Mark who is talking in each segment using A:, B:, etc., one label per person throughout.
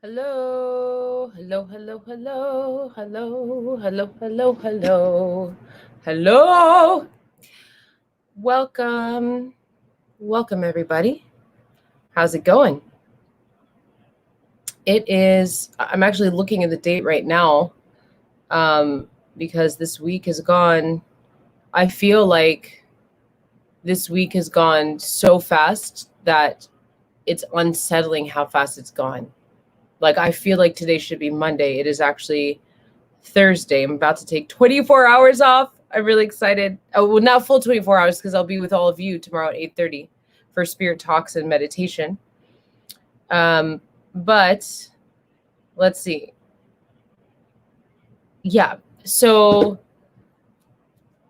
A: Hello, hello, hello, hello, hello, hello, hello, hello, hello. Welcome, welcome everybody. How's it going? I'm actually looking at the date right now because this week has gone, I feel like this week has gone so fast that it's unsettling how fast it's gone. Like, I feel like today should be Monday. It is actually Thursday. I'm about to take 24 hours off. I'm really excited. Oh, well, not full 24 hours because I'll be with all of you tomorrow at 8:30 for spirit talks and meditation. But let's see. Yeah. So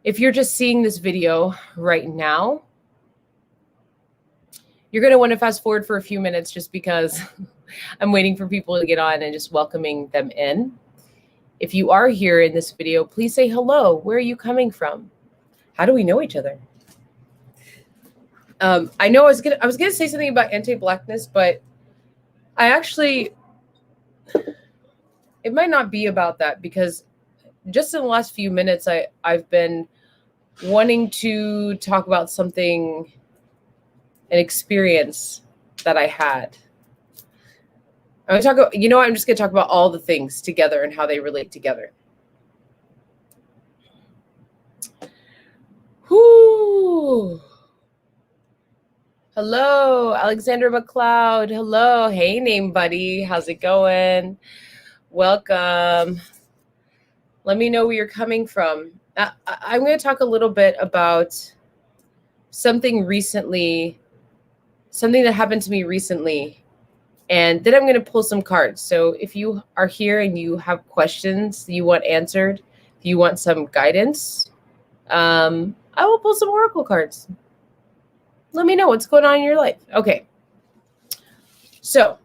A: if you're just seeing this video right now, you're going to want to fast forward for a few minutes just because I'm waiting for people to get on and just welcoming them in. If you are here in this video, please say hello. Where are you coming from? How do we know each other? I know I was gonna say something about anti-blackness, but I actually, it might not be about that because just in the last few minutes I've been wanting to talk about something, an experience that I had. I'm gonna talk. I'm just gonna talk about all the things together and how they relate together. Whoo! Hello, Alexander McLeod. Hello, hey, name buddy. How's it going? Welcome. Let me know where you're coming from. I'm going to talk a little bit about something that happened to me recently, and then I'm going to pull some cards. So if you are here and you have questions you want answered, if you want some guidance, I will pull some oracle cards. Let me know what's going on in your life. Okay. So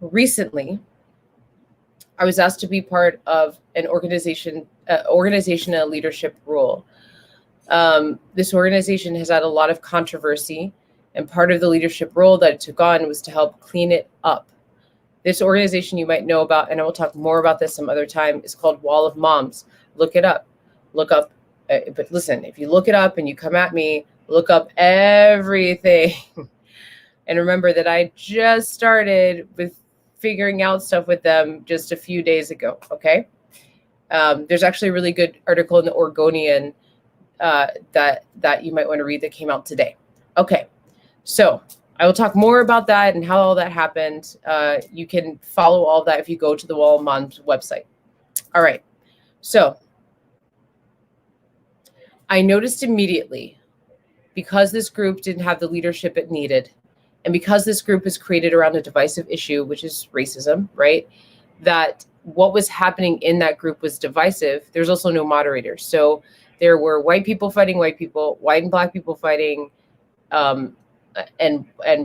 A: recently, I was asked to be part of an organization and a leadership role. This organization has had a lot of controversy, and part of the leadership role that it took on was to help clean it up. This organization you might know about, and I will talk more about this some other time, is called Wall of Moms. Look it up. Look up. But listen, if you look it up and you come at me, look up everything. And remember that I just started with figuring out stuff with them just a few days ago, okay? There's actually a really good article in the Oregonian that you might want to read that came out today. Okay, so I will talk more about that and how all that happened. You can follow all that if you go to the Wall of Moms website. All right, so I noticed immediately, because this group didn't have the leadership it needed, and because this group is created around a divisive issue, which is racism, right? That what was happening in that group was divisive. There's also no moderators. So there were white people fighting white people, white and black people fighting, and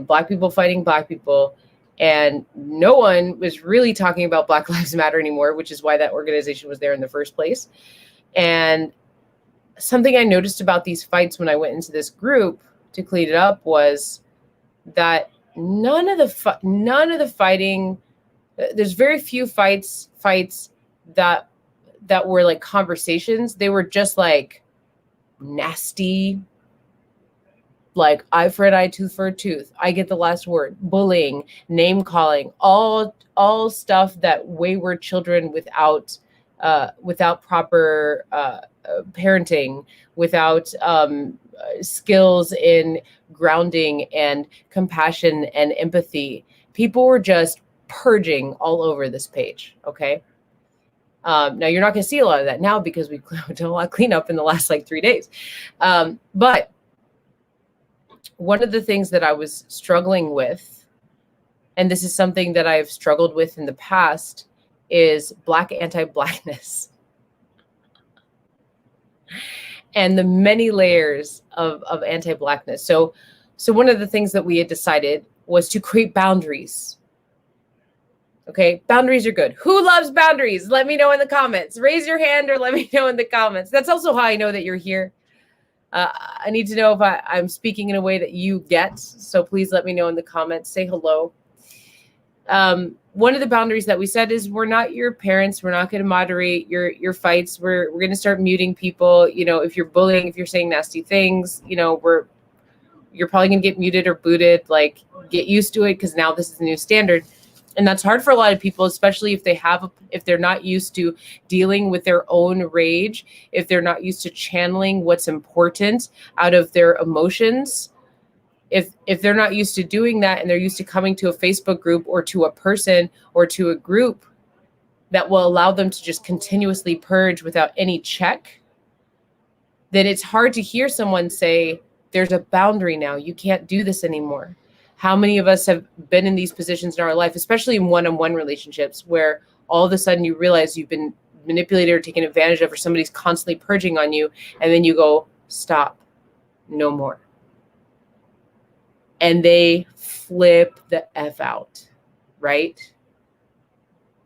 A: black people fighting black people. And no one was really talking about Black Lives Matter anymore, which is why that organization was there in the first place. And something I noticed about these fights when I went into this group to clean it up was that none of the fighting, there's very few fights that were like conversations. They were just like nasty, like eye for an eye, tooth for a tooth, I get the last word, bullying, name calling, all stuff that wayward children without proper parenting, without skills in grounding and compassion and empathy. People were just purging all over this page. Okay. Now you're not going to see a lot of that now because we've done a lot of cleanup in the last like 3 days. But one of the things that I was struggling with, and this is something that I've struggled with in the past, is Black anti-Blackness. And the many layers of anti-Blackness. So one of the things that we had decided was to create boundaries. Okay, boundaries are good. Who loves boundaries? Let me know in the comments. Raise your hand or let me know in the comments. That's also how I know that you're here. I need to know if I'm speaking in a way that you get. So please let me know in the comments. Say hello. one of the boundaries that we set is we're not your parents. We're not going to moderate your fights. We're going to start muting people. You know, if you're bullying, if you're saying nasty things, you know, you're probably going to get muted or booted. Like, get used to it, because now this is the new standard. And that's hard for a lot of people, especially if if they're not used to dealing with their own rage, if they're not used to channeling what's important out of their emotions. If they're not used to doing that, and they're used to coming to a Facebook group or to a person or to a group that will allow them to just continuously purge without any check, then it's hard to hear someone say, there's a boundary now. You can't do this anymore. How many of us have been in these positions in our life, especially in one-on-one relationships, where all of a sudden you realize you've been manipulated or taken advantage of, or somebody's constantly purging on you, and then you go, stop, no more. And they flip the F out, right?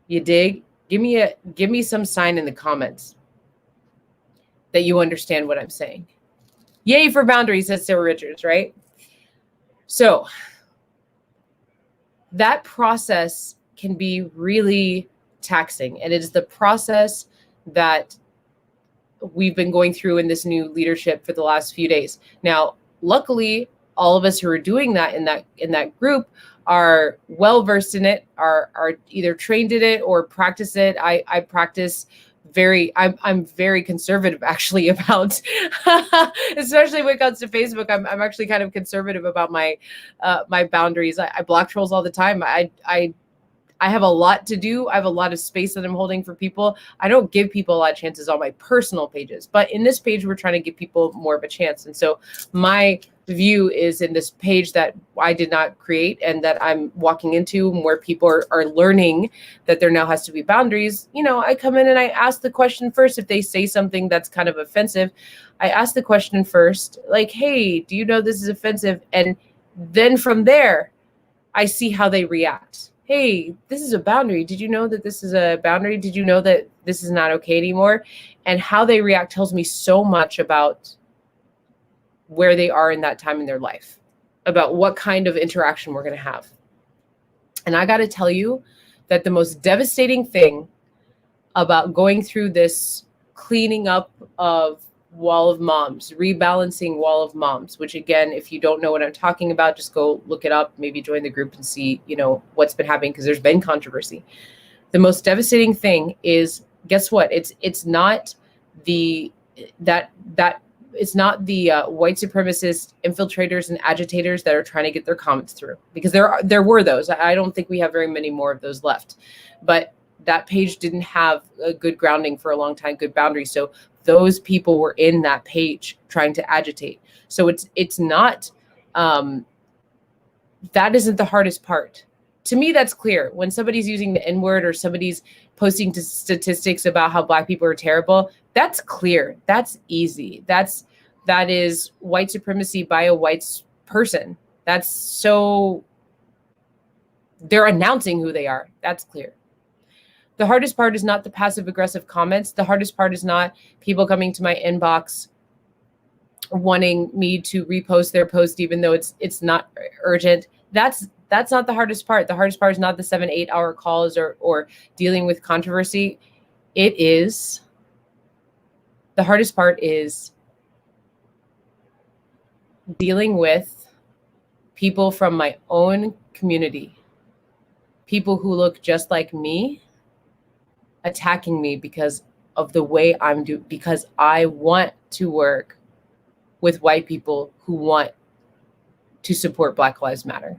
A: You dig? Give me some sign in the comments that you understand what I'm saying. Yay for boundaries, says Sarah Richards, right? So that process can be really taxing. And it is the process that we've been going through in this new leadership for the last few days. Now, luckily, all of us who are doing that in that group are well versed in it, are either trained in it or practice it. I practice I'm very conservative actually about, especially when it comes to Facebook. I'm actually kind of conservative about my boundaries. I block trolls all the time. I have a lot to do. I have a lot of space that I'm holding for people. I don't give people a lot of chances on my personal pages, but in this page, we're trying to give people more of a chance. And so my view is in this page that I did not create and that I'm walking into, where people are learning that there now has to be boundaries. You know, I come in and I ask the question first. If they say something that's kind of offensive, I ask the question first, like, hey, do you know this is offensive? And then from there, I see how they react. Hey, this is a boundary. Did you know that this is a boundary? Did you know that this is not okay anymore? And how they react tells me so much about where they are in that time in their life, about what kind of interaction we're going to have. And I got to tell you that the most devastating thing about going through this cleaning up of Wall of Moms, rebalancing Wall of Moms, which again, if you don't know what I'm talking about, just go look it up, maybe join the group and see, you know, what's been happening, because there's been controversy. The most devastating thing is, guess what? It's not the white supremacist infiltrators and agitators that are trying to get their comments through, because there were those. I don't think we have very many more of those left, but that page didn't have a good grounding for a long time, good boundaries. So those people were in that page trying to agitate. So it's not, that isn't the hardest part. To me, that's clear. When somebody's using the N-word or somebody's posting statistics about how Black people are terrible, that's clear. That's easy. That is white supremacy by a white person. That's so, they're announcing who they are. That's clear. The hardest part is not the passive aggressive comments. The hardest part is not people coming to my inbox wanting me to repost their post, even though it's not urgent. That's not the hardest part. The hardest part is not the 7-8 hour calls or dealing with controversy. The hardest part is dealing with people from my own community, people who look just like me, attacking me because of the way I'm doing, because I want to work with white people who want to support Black Lives Matter.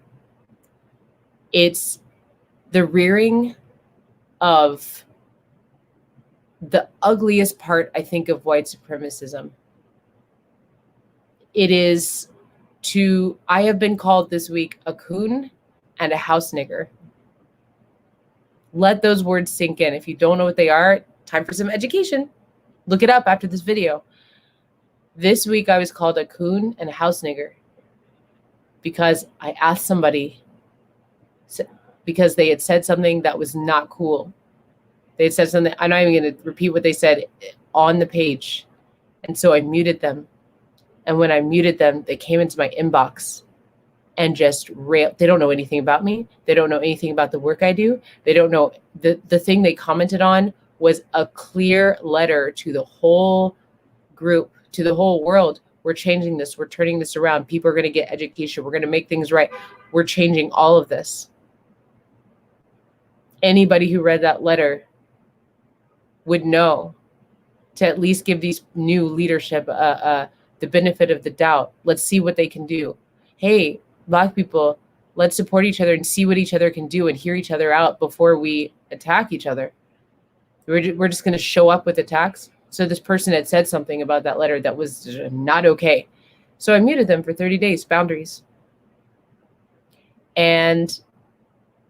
A: It's the rearing of the ugliest part, I think, of white supremacism. It is I have been called this week a coon and a house nigger. Let those words sink in. If you don't know what they are, time for some education. Look it up after this video. This week I was called a coon and a house nigger because I asked somebody, because they had said something that was not cool. They had said something, I'm not even going to repeat what they said on the page. And so I muted them. And when I muted them, they came into my inbox and just rail. They don't know anything about me. They don't know anything about the work I do. They don't know the thing they commented on was a clear letter to the whole group, to the whole world. We're changing this. We're turning this around. People are going to get education. We're going to make things right. We're changing all of this. Anybody who read that letter would know to at least give these new leadership the benefit of the doubt. Let's see what they can do. Hey, Black people, let's support each other and see what each other can do and hear each other out before we attack each other. We're just going to show up with attacks. So this person had said something about that letter that was not okay. So I muted them for 30 days, boundaries. And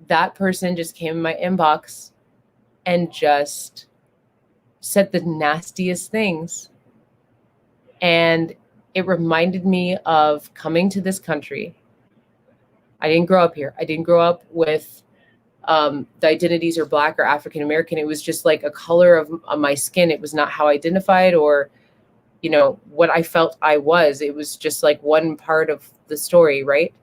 A: that person just came in my inbox and just said the nastiest things. And it reminded me of coming to this country. I didn't grow up here. I didn't grow up with the identities are Black or African American. It was just like a color of my skin. It was not how I identified or, you know, what I felt I was. It was just like one part of the story, right?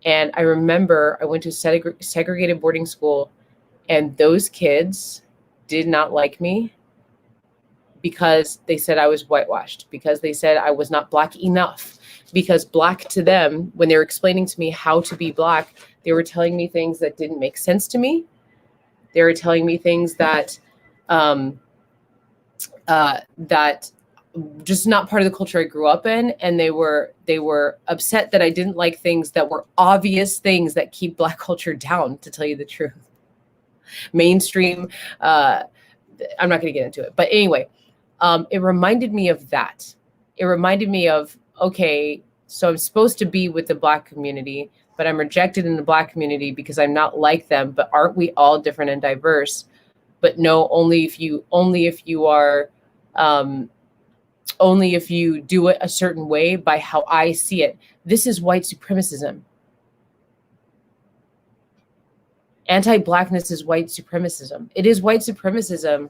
A: And I remember I went to segregated boarding school, and those kids did not like me because they said I was whitewashed, because they said I was not Black enough, because Black to them, when they were explaining to me how to be Black, they were telling me things that didn't make sense to me. They were telling me things that that just not part of the culture I grew up in. And they were upset that I didn't like things that were obvious things that keep Black culture down, to tell you the truth. Mainstream, I'm not going to get into it. But anyway, it reminded me of that. It reminded me of, okay, so I'm supposed to be with the Black community, but I'm rejected in the Black community because I'm not like them. But aren't we all different and diverse? But no, only if you do it a certain way by how I see it. This is white supremacism. Anti-Blackness is white supremacism. It is white supremacism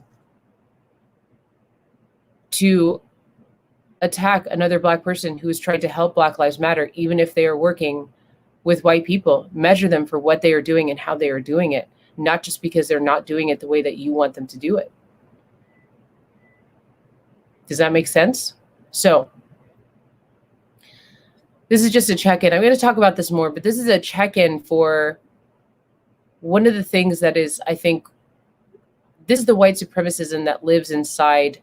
A: to attack another Black person who is trying to help Black Lives Matter, even if they are working with white people. Measure them for what they are doing and how they are doing it, not just because they're not doing it the way that you want them to do it. Does that make sense? So this is just a check-in. I'm going to talk about this more, but this is a check-in for one of the things that is, I think, this is the white supremacism that lives inside,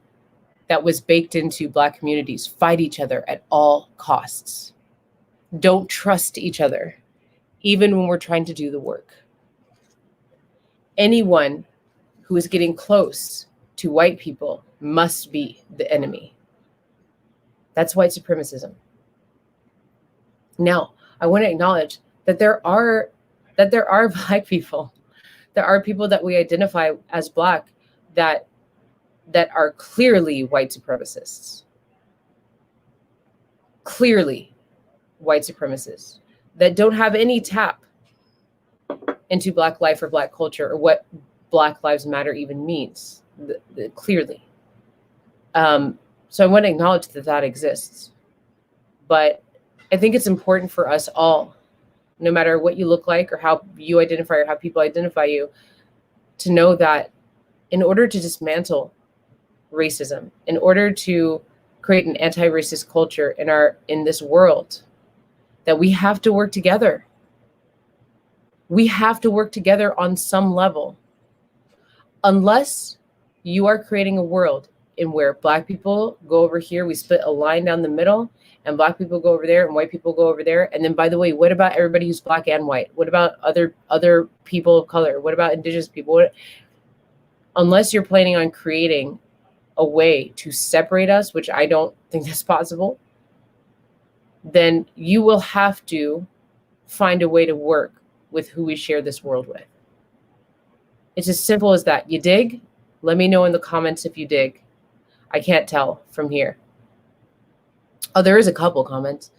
A: that was baked into Black communities. Fight each other at all costs. Don't trust each other, even when we're trying to do the work. Anyone who is getting close to white people must be the enemy. That's white supremacism. Now, I want to acknowledge that there are Black people. There are people that we identify as Black that are clearly white supremacists. Clearly white supremacists that don't have any tap into Black life or Black culture or what Black Lives Matter even means, clearly. So I want to acknowledge that exists. But I think it's important for us all, no matter what you look like or how you identify or how people identify you, to know that in order to dismantle racism, in order to create an anti-racist culture in this world, that we have to work together. We have to work together on some level. Unless you are creating a world in where Black people go over here, we split a line down the middle, and Black people go over there and white people go over there. And then, by the way, what about everybody who's Black and white? What about other people of color? What about Indigenous people? Unless you're planning on creating a way to separate us, which I don't think that's possible, then you will have to find a way to work with who we share this world with. It's as simple as that. You dig? Let me know in the comments if you dig. I can't tell from here. Oh, there is a couple comments.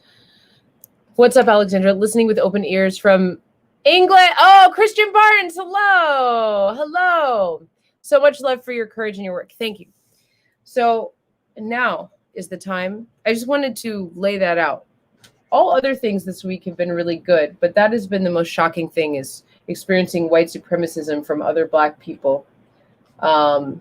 A: What's up, Alexandra? Listening with open ears from England. Oh, Christian Barnes. Hello. Hello. So much love for your courage and your work. Thank you. So now is the time. I just wanted to lay that out. All other things this week have been really good, but that has been the most shocking thing, is experiencing white supremacism from other Black people. I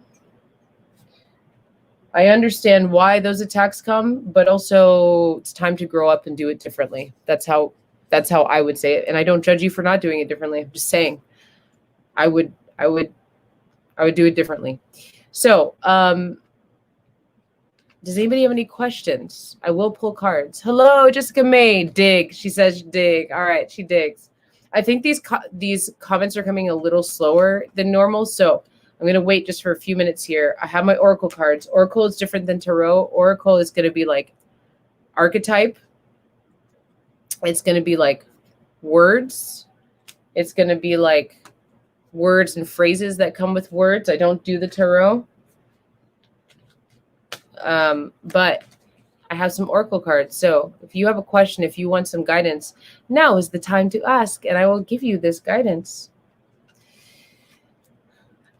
A: understand why those attacks come, but also it's time to grow up and do it differently. That's how I would say it. And I don't judge you for not doing it differently. I'm just saying I would do it differently. So, does anybody have any questions? I will pull cards. Hello, Jessica May. Dig. She says dig. All right, she digs. I think these comments are coming a little slower than normal, so I'm going to wait just for a few minutes here. I have my Oracle cards. Oracle is different than Tarot. Oracle is going to be like archetype. It's going to be like words. It's going to be like words and phrases that come with words. I don't do the Tarot. But I have some Oracle cards. So if you have a question, if you want some guidance, now is the time to ask, and I will give you this guidance.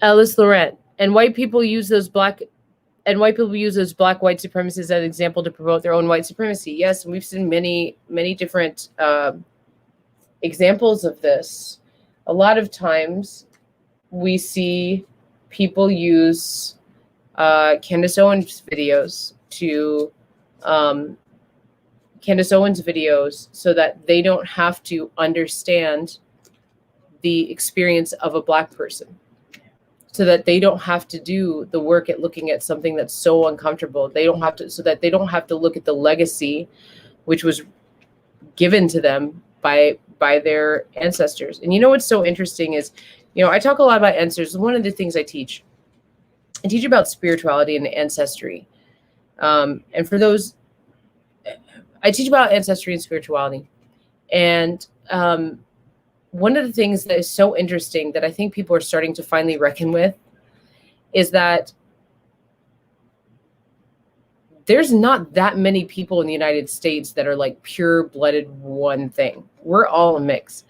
A: Ellis Laurent. And white people use those black white supremacists as an example to promote their own white supremacy. Yes, and we've seen many, many different examples of this. A lot of times we see people use Candace Owens videos so that they don't have to understand the experience of a Black person, so that they don't have to do the work at looking at something that's so uncomfortable. So that they don't have to look at the legacy which was given to them by their ancestors. And you know what's so interesting is, I talk a lot about ancestors. One of the things I teach about spirituality and ancestry. And for those, I teach about ancestry and spirituality. And one of the things that is so interesting that I think people are starting to finally reckon with is that there's not that many people in the United States that are like pure-blooded one thing. We're all a mix.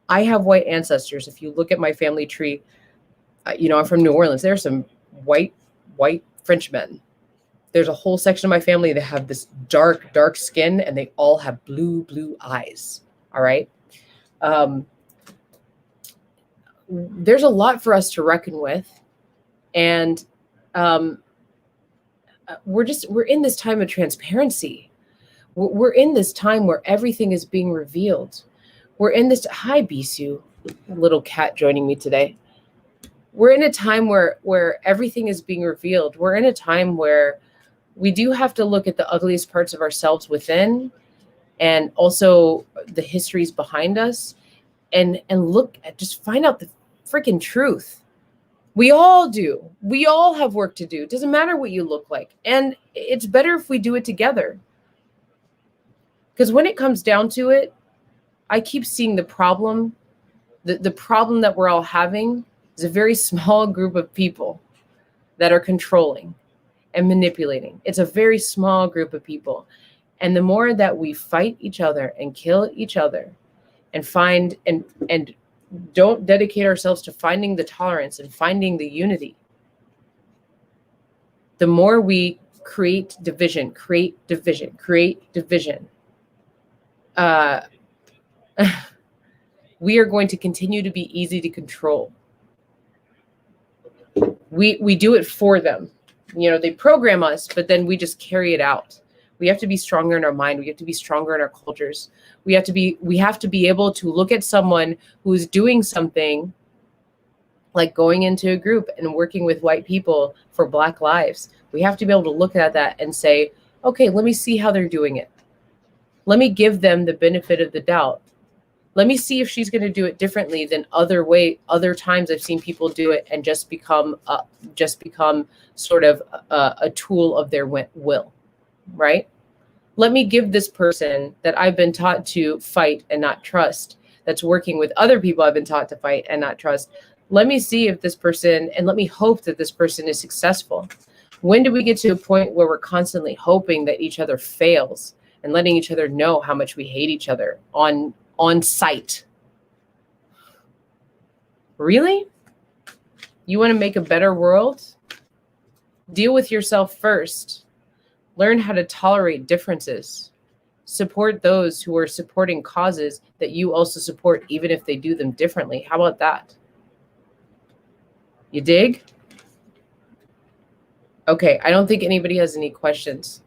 A: I have white ancestors. If you look at my family tree, I'm from New Orleans. There are some white Frenchmen. There's a whole section of my family that have this dark skin, and they all have blue eyes. All right. There's a lot for us to reckon with. And we're in this time of transparency. We're in this time where everything is being revealed. We're in this, hi Bisu, little cat joining me today. We're in a time where everything is being revealed. We're in a time where we do have to look at the ugliest parts of ourselves within, and also the histories behind us, and look at, just find out the freaking truth. We all do. We all have work to do. It doesn't matter what you look like. And it's better if we do it together. Because when it comes down to it, I keep seeing the problem. The problem that we're all having is a very small group of people that are controlling and manipulating. It's a very small group of people. And the more that we fight each other and kill each other and find and don't dedicate ourselves to finding the tolerance and finding the unity, the more we create division. We are going to continue to be easy to control. We do it for them. They program us, but then we just carry it out. We have to be stronger in our mind. We have to be stronger in our cultures. We have to be able to look at someone who's doing something like going into a group and working with white people for Black lives. We have to be able to look at that and say, okay, let me see how they're doing it. Let me give them the benefit of the doubt. Let me see if she's going to do it differently than other times I've seen people do it and just become sort of a tool of their will, right? Let me give this person that I've been taught to fight and not trust, that's working with other people I've been taught to fight and not trust. Let me see if this person, and let me hope that this person is successful. When do we get to a point where we're constantly hoping that each other fails and letting each other know how much we hate each other on sight? Really? You want to make a better world? Deal with yourself first. Learn how to tolerate differences support those who are supporting causes that you also support, even if they do them differently. How about that? You dig? Okay, I don't think anybody has any questions.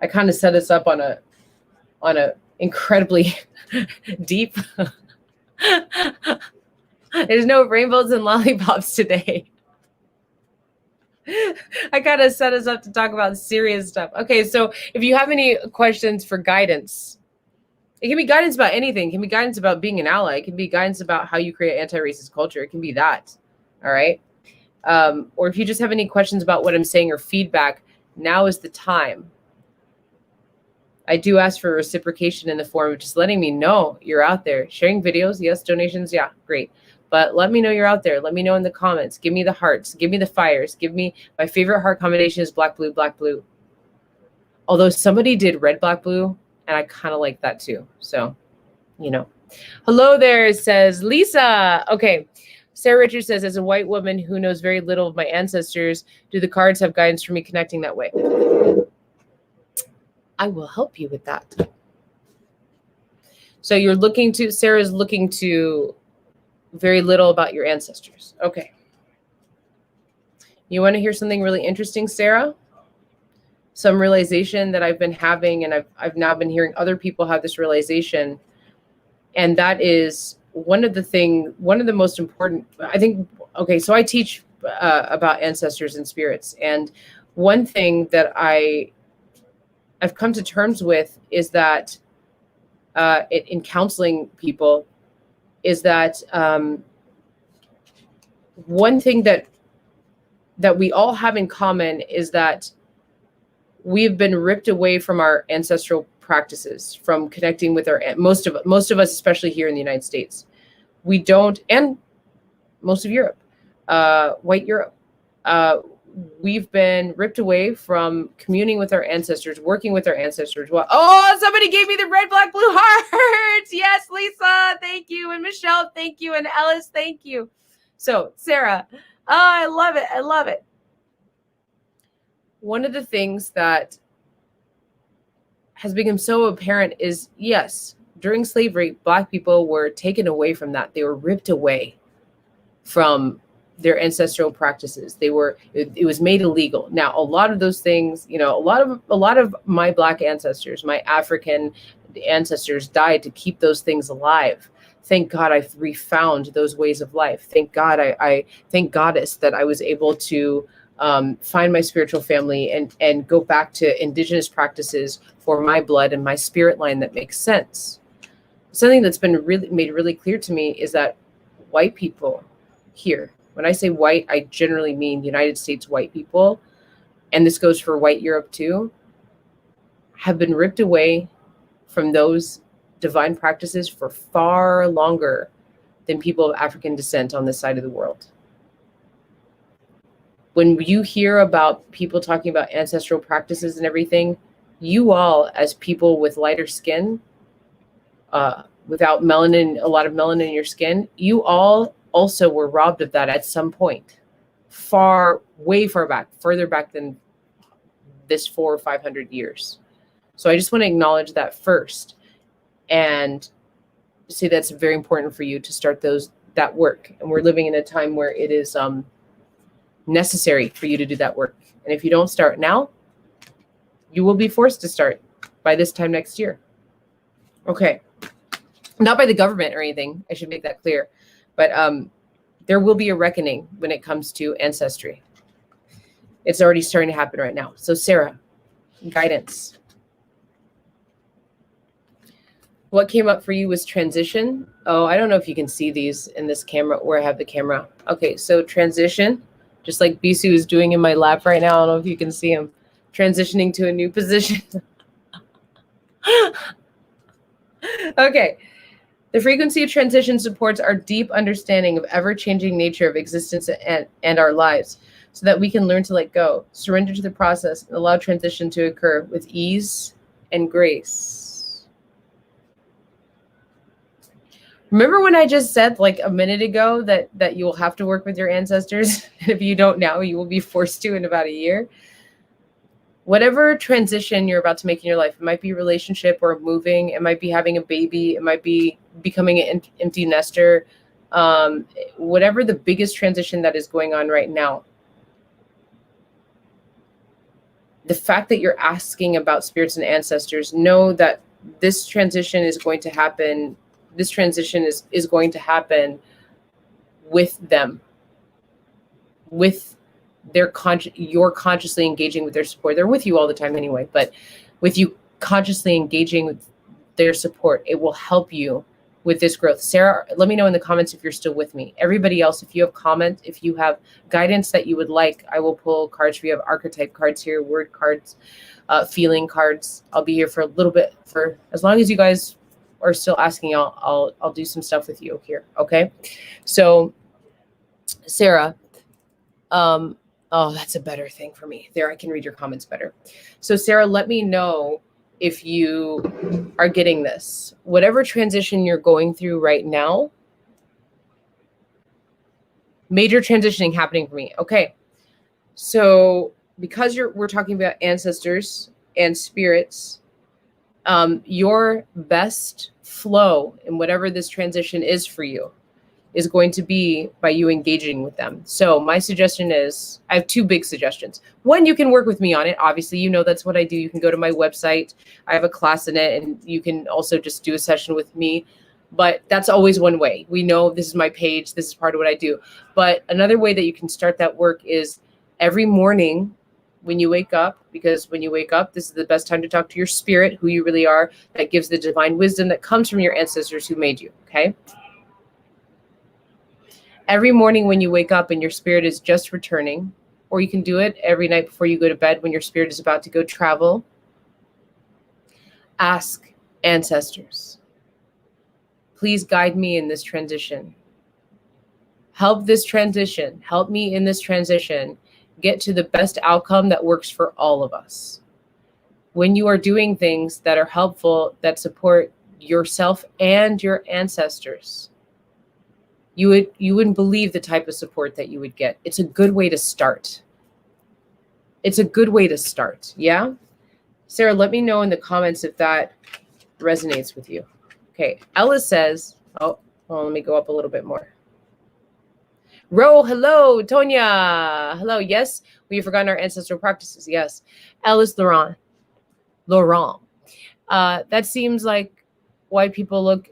A: I kind of set us up on a incredibly deep. There's no rainbows and lollipops today. I kind of set us up to talk about serious stuff. Okay, so if you have any questions for guidance, it can be guidance about anything. It can be guidance about being an ally. It can be guidance about how you create anti-racist culture. It can be that. All right. Or if you just have any questions about what I'm saying or feedback, now is the time. I do ask for reciprocation in the form of just letting me know you're out there. Sharing videos, yes. Donations, yeah, great. But let me know you're out there. Let me know in the comments. Give me the hearts. Give me the fires. Give me, my favorite heart combination is black, blue, black, blue. Although somebody did red, black, blue, and I kind of like that too. So, you know. Hello there, says Lisa. Okay. Sarah Richards says, as a white woman who knows very little of my ancestors, do the cards have guidance for me connecting that way? I will help you with that. So you're looking to, Sarah's looking to very little about your ancestors. Okay. You want to hear something really interesting, Sarah? Some realization that I've been having, and I've now been hearing other people have this realization. And that is one of the most important, I think, okay, so I teach about ancestors and spirits. And one thing that I've come to terms with is that in counseling people is that one thing that we all have in common is that we've been ripped away from our ancestral practices, from connecting with our, most of us, especially here in the United States. We don't, and most of Europe, white Europe, we've been ripped away from communing with our ancestors, working with our ancestors. Well, oh, somebody gave me the red, black, blue hearts. Yes, Lisa, thank you. And Michelle, thank you. And Ellis, thank you. So Sarah, oh, I love it. I love it. One of the things that has become so apparent is, yes, during slavery, Black people were taken away from that. They were ripped away from their ancestral practices. It was made illegal. Now, a lot of those things, you know, a lot of my Black ancestors, my African ancestors died to keep those things alive. Thank God I refound those ways of life. Thank God I thank Goddess that I was able to find my spiritual family and go back to indigenous practices for my blood and my spirit line that makes sense. Something that's been made really clear to me is that white people here, when I say white, I generally mean United States white people, and this goes for white Europe too, have been ripped away from those divine practices for far longer than people of African descent on this side of the world. When you hear about people talking about ancestral practices and everything, you all, as people with lighter skin, without melanin, a lot of melanin in your skin, you all also were robbed of that at some point, way far back, further back than this 400 or 500 years. So I just want to acknowledge that first and say that's very important for you to start that work. And we're living in a time where it is necessary for you to do that work. And if you don't start now, you will be forced to start by this time next year. Okay. Not by the government or anything. I should make that clear. But there will be a reckoning when it comes to ancestry. It's already starting to happen right now. So Sarah, guidance. What came up for you was transition. Oh, I don't know if you can see these in this camera where I have the camera. Okay, so transition, just like Bisu is doing in my lap right now. I don't know if you can see him transitioning to a new position. Okay. The frequency of transition supports our deep understanding of ever-changing nature of existence and our lives, so that we can learn to let go, surrender to the process, and allow transition to occur with ease and grace. Remember when I just said like a minute ago that you will have to work with your ancestors? And if you don't now, you will be forced to in about a year. whatever transition you're about to make in your life, it might be a relationship or moving, it might be having a baby, it might be becoming an empty nester, whatever the biggest transition that is going on right now. The fact that you're asking about spirits and ancestors, know that this transition is going to happen. This transition is going to happen with them, with their you're consciously engaging with their support. They're with you all the time anyway, but with you consciously engaging with their support, it will help you with this growth. Sarah, let me know in the comments if you're still with me. Everybody else, if you have comment, if you have guidance that you would like, I will pull cards. We have archetype cards here, word cards, feeling cards. I'll be here for a little bit, for as long as you guys are still asking. I'll do some stuff with you here. Okay. So Sarah, oh, that's a better thing for me. There, I can read your comments better. So Sarah, let me know if you are getting this. Whatever transition you're going through right now, major transitioning happening for me. Okay. So because we're talking about ancestors and spirits, your best flow in whatever this transition is for you is going to be by you engaging with them. So my suggestion is, I have two big suggestions. One, you can work with me on it. Obviously, you know that's what I do. You can go to my website. I have a class in it, and you can also just do a session with me. But that's always one way. We know this is my page. This is part of what I do. But another way that you can start that work is every morning when you wake up, because when you wake up, this is the best time to talk to your spirit, who you really are, that gives the divine wisdom that comes from your ancestors who made you, okay? Every morning when you wake up and your spirit is just returning, or you can do it every night before you go to bed when your spirit is about to go travel, ask ancestors, please guide me in this transition. Help this transition. Help me in this transition get to the best outcome that works for all of us. When you are doing things that are helpful, that support yourself and your ancestors, you wouldn't believe the type of support that you would get. It's a good way to start. It's a good way to start. Yeah. Sarah, let me know in the comments if that resonates with you. Okay. Ella says, oh, well, let me go up a little bit more. Ro, hello. Tonya, hello. Yes, we've forgotten our ancestral practices. Yes. Ellis Laurent. That seems like white people look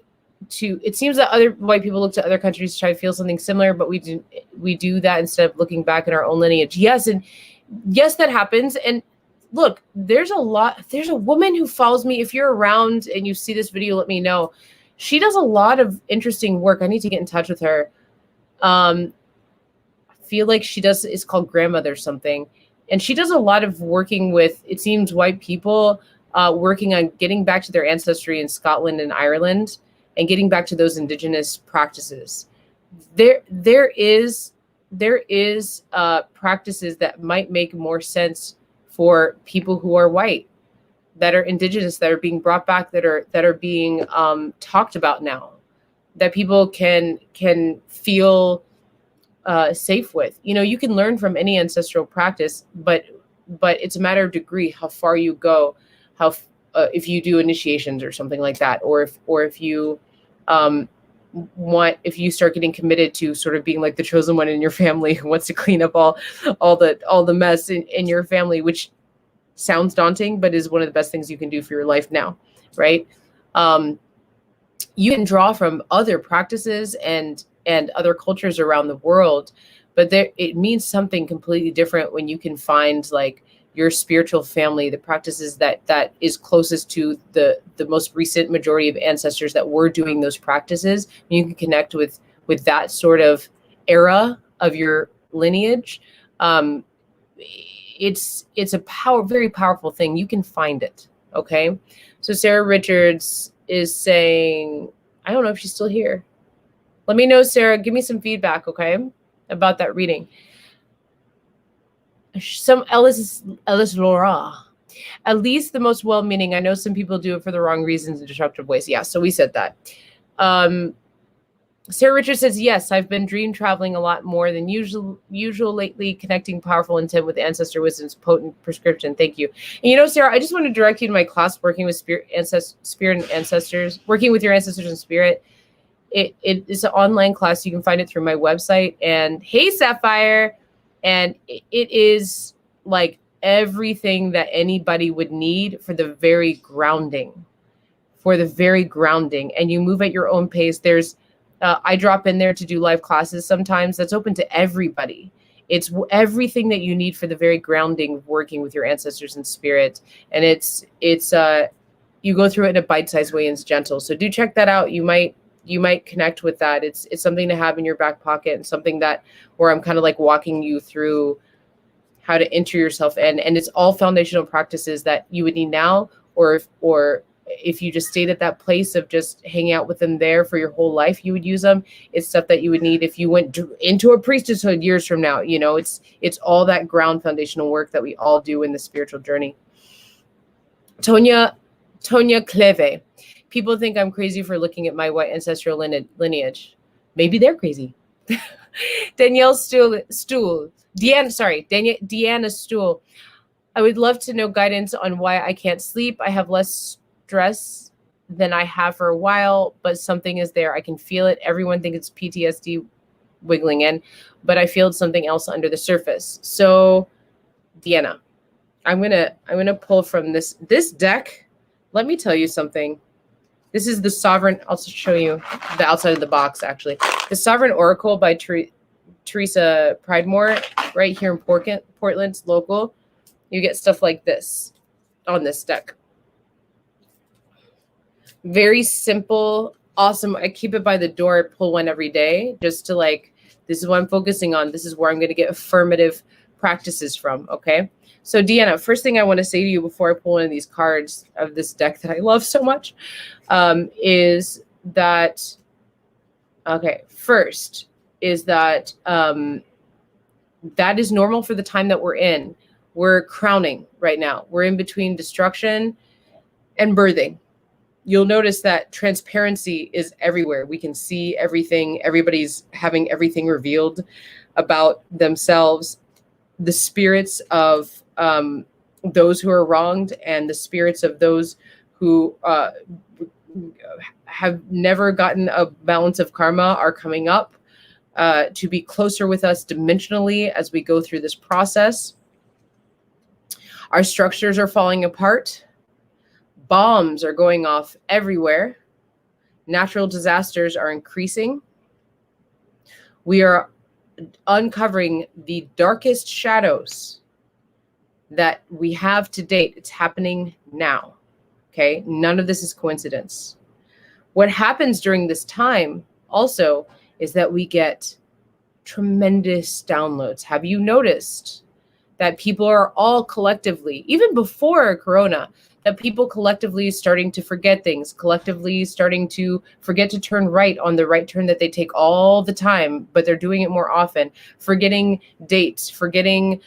A: to, it seems that other white people look to other countries to try to feel something similar, but we do that instead of looking back in our own lineage. Yes, and yes, that happens. And look, there's a woman who follows me. If you're around and you see this video, let me know. She does a lot of interesting work. I need to get in touch with her. I feel like she does, it's called Grandmother something. And she does a lot of working with, it seems, white people working on getting back to their ancestry in Scotland and Ireland and getting back to those indigenous practices. There is practices that might make more sense for people who are white, that are indigenous, that are being brought back, that are being talked about now, that people can feel safe with. You know, you can learn from any ancestral practice, but it's a matter of degree, how far you go, how if you do initiations or something like that, or if you if you start getting committed to sort of being like the chosen one in your family who wants to clean up all the mess in your family, which sounds daunting, but is one of the best things you can do for your life now, right? You can draw from other practices and other cultures around the world, but it means something completely different when you can find like your spiritual family, the practices that is closest to the most recent majority of ancestors that were doing those practices. You can connect with that sort of era of your lineage. It's a very powerful thing. You can find it. Okay. So Sarah Richards is saying, I don't know if she's still here. Let me know, Sarah. Give me some feedback, okay, about that reading. Some Ellis Laura. At least the most well-meaning. I know some people do it for the wrong reasons in destructive ways. Yeah, so we said that. Sarah Richards says, yes, I've been dream traveling a lot more than usual lately, connecting powerful intent with ancestor wisdom's potent prescription. Thank you. And Sarah, I just want to direct you to my class, Working with Spirit and Ancestors, Working with Your Ancestors in Spirit. It is an online class. You can find it through my website. And hey, Sapphire. And it is like everything that anybody would need for the very grounding. And you move at your own pace. There's I drop in there to do live classes sometimes. That's open to everybody. It's everything that you need for the very grounding of working with your ancestors in spirit. And it's you go through it in a bite-sized way and it's gentle. So do check that out. You might connect with that. It's something to have in your back pocket, and something that where I'm kind of like walking you through how to enter yourself in. And it's all foundational practices that you would need now, or if you just stayed at that place of just hanging out with them there for your whole life, you would use them. It's stuff that you would need if you went into a priesthood years from now. It's all that ground foundational work that we all do in the spiritual journey. Tonya Cleve. People think I'm crazy for looking at my white ancestral lineage. Maybe they're crazy. Deanna Stool. I would love to know guidance on why I can't sleep. I have less stress than I have for a while, but something is there. I can feel it. Everyone thinks it's PTSD wiggling in, but I feel something else under the surface. So, Deanna, I'm gonna pull from this deck. Let me tell you something. This is the Sovereign. I'll show you the outside of the box. Actually, the Sovereign Oracle by Teresa Pridemore, right here in Portland, local. You get stuff like this on this deck. Very simple, awesome. I keep it by the door. I pull one every day just to this is what I'm focusing on. This is where I'm going to get affirmative practices from. Okay. So Deanna, first thing I want to say to you before I pull one of these cards of this deck that I love so much is that, first is that that is normal for the time that we're in. We're crowning right now. We're in between destruction and birthing. You'll notice that transparency is everywhere. We can see everything. Everybody's having everything revealed about themselves. The spirits of those who are wronged and the spirits of those who have never gotten a balance of karma are coming up to be closer with us dimensionally as we go through this process. Our structures are falling apart. Bombs are going off everywhere. Natural disasters are increasing. We are uncovering the darkest shadows that we have to date. It's happening now. Okay? None of this is coincidence. What happens during this time also is that we get tremendous downloads. Have you noticed that people are all collectively, even before Corona, that people collectively starting to forget things, collectively starting to forget to turn right on the right turn that they take all the time, but they're doing it more often, forgetting dates, forgetting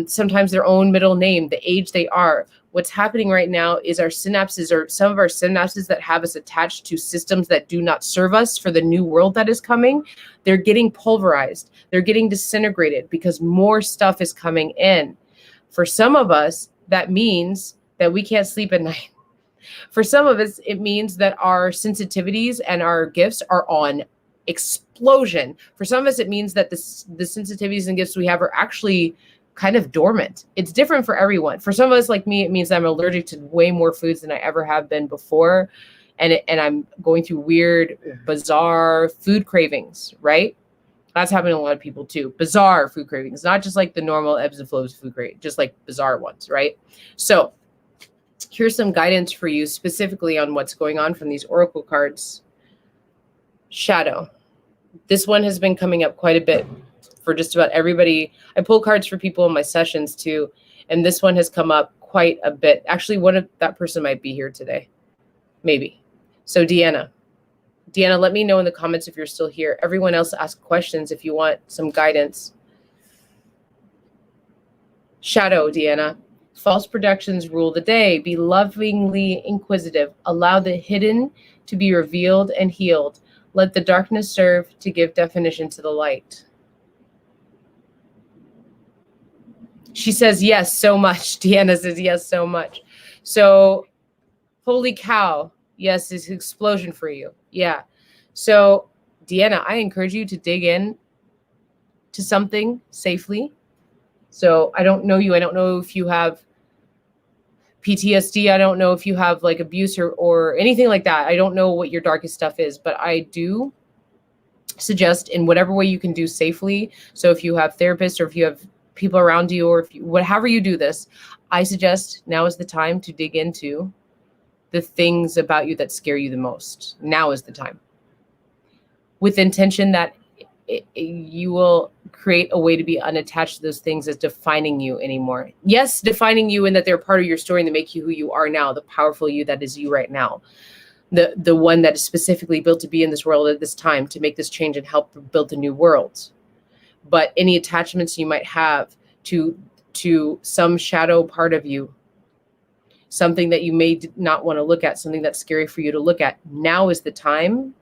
A: sometimes their own middle name, the age they are. What's happening right now is our synapses, or some of our synapses that have us attached to systems that do not serve us for the new world that is coming, they're getting pulverized. They're getting disintegrated because more stuff is coming in. For some of us, that means that we can't sleep at night. For some of us, it means that our sensitivities and our gifts are on explosion. For some of us, it means that the sensitivities and gifts we have are actually kind of dormant. It's different for everyone. For some of us, like me, it means that I'm allergic to way more foods than I ever have been before. And I'm going through weird, bizarre food cravings, right? That's happening to a lot of people too. Bizarre food cravings, not just like the normal ebbs and flows of food cravings, just like bizarre ones, right? So here's some guidance for you specifically on what's going on from these oracle cards. Shadow. This one has been coming up quite a bit for just about everybody. I pull cards for people in my sessions too, and this one has come up quite a bit. Actually, that person might be here today. Maybe. So Deanna, let me know in the comments if you're still here. Everyone else ask questions if you want some guidance. Shadow, Deanna. False projections rule the day. Be lovingly inquisitive. Allow the hidden to be revealed and healed. Let the darkness serve to give definition to the light. She says yes so much. Deanna says yes so much. So, holy cow. Yes, it's an explosion for you. Yeah. So, Deanna, I encourage you to dig in to something safely. So, I don't know you. I don't know if you have PTSD. I don't know if you have like abuse or anything like that. I don't know what your darkest stuff is, but I do suggest in whatever way you can do safely. So if you have therapists or if you have people around you or if you, whatever you do this, I suggest now is the time to dig into the things about you that scare you the most. Now is the time. With intention that you will create a way to be unattached to those things as defining you anymore. Yes, defining you in that they're part of your story and they make you who you are now, the powerful you that is you right now. The one that is specifically built to be in this world at this time to make this change and help build a new world. But any attachments you might have to some shadow part of you, something that you may not want to look at, something that's scary for you to look at, now is the time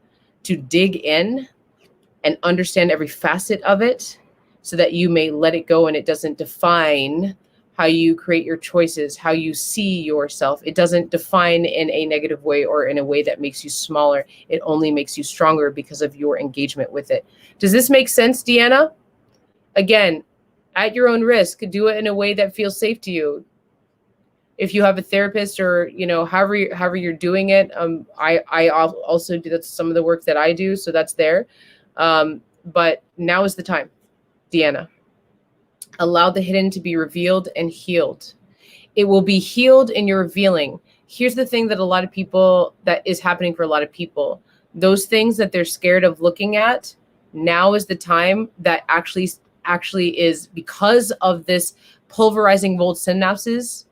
A: to dig in and understand every facet of it so that you may let it go and it doesn't define how you create your choices, how you see yourself. It doesn't define in a negative way or in a way that makes you smaller. It only makes you stronger because of your engagement with it. Does this make sense, Deanna? Again, at your own risk, do it in a way that feels safe to you. If you have a therapist or, however you're doing it, I also do, that's some of the work that I do. So that's there. But now is the time, Deanna. Allow the hidden to be revealed and healed. It will be healed in your revealing. Here's the thing that is happening for a lot of people. Those things that they're scared of looking at, now is the time that actually is because of this pulverizing old synapses.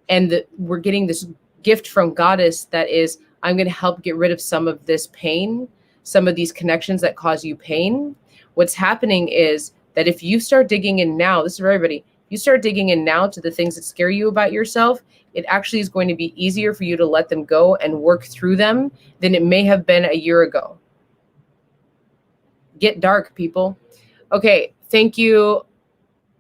A: And we're getting this gift from Goddess that is, I'm going to help get rid of some of this pain, some of these connections that cause you pain. What's happening is that if you start digging in now, this is for everybody, you start digging in now to the things that scare you about yourself, it actually is going to be easier for you to let them go and work through them than it may have been a year ago. Get dark, people. Okay, thank you.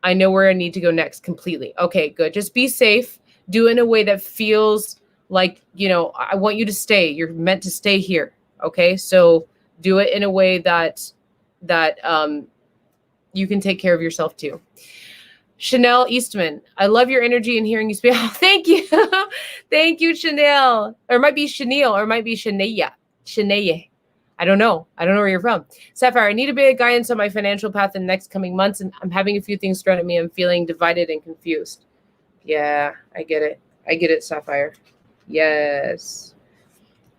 A: I know where I need to go next completely. Okay, good. Just be safe. Do it in a way that feels like, I want you to stay. You're meant to stay here. Okay, so do it in a way that you can take care of yourself too. Chanel Eastman, I love your energy and hearing you speak. Oh, thank you. Thank you, Chanel. Or it might be Chanel, or it might be Shania. Shania. I don't know where you're from. Sapphire, I need a bit of guidance on my financial path in the next coming months, and I'm having a few things thrown at me. I'm feeling divided and confused. Yeah, I get it, Sapphire. Yes.